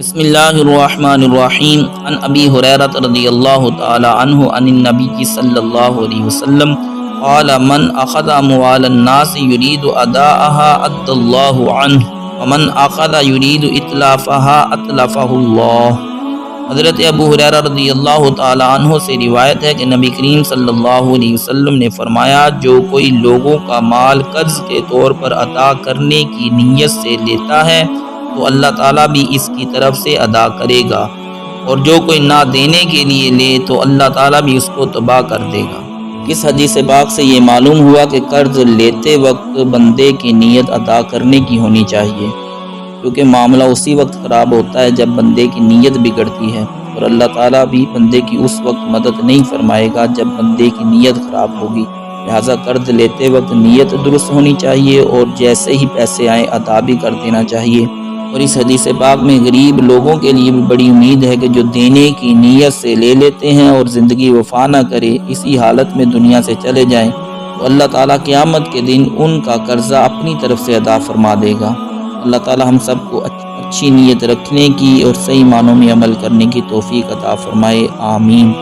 بسم اللہ الرحمن الرحیم عن ابی ہریرہ رضی اللہ تعالی عنہ عن النبی صلی اللہ علیہ وسلم قال من اخذ اموال الناس يريد اداءها ادى الله عنه ومن اخذ يريد اتلافها اتلفه اللہ۔ حضرت ابو ہریرہ رضی اللہ تعالی عنہ سے روایت ہے کہ نبی کریم صلی اللہ علیہ وسلم نے فرمایا، جو کوئی لوگوں کا مال قرض کے طور پر عطا کرنے کی نیت سے لیتا ہے تو اللہ تعالیٰ بھی اس کی طرف سے ادا کرے گا، اور جو کوئی نہ دینے کے لیے لے تو اللہ تعالیٰ بھی اس کو تباہ کر دے گا۔ اس حدیث پاک سے یہ معلوم ہوا کہ قرض لیتے وقت بندے کی نیت ادا کرنے کی ہونی چاہیے، کیونکہ معاملہ اسی وقت خراب ہوتا ہے جب بندے کی نیت بگڑتی ہے، اور اللہ تعالیٰ بھی بندے کی اس وقت مدد نہیں فرمائے گا جب بندے کی نیت خراب ہوگی۔ لہٰذا قرض لیتے وقت نیت درست ہونی چاہیے، اور جیسے ہی پیسے آئیں ادا بھی کر دینا چاہیے۔ اور اس حدیث پاک میں غریب لوگوں کے لیے بھی بڑی امید ہے کہ جو دینے کی نیت سے لے لیتے ہیں اور زندگی وفا نہ کرے، اسی حالت میں دنیا سے چلے جائیں، تو اللہ تعالیٰ قیامت کے دن ان کا قرضہ اپنی طرف سے ادا فرما دے گا۔ اللہ تعالیٰ ہم سب کو اچھی نیت رکھنے کی اور صحیح معنوں میں عمل کرنے کی توفیق عطا فرمائے، آمین۔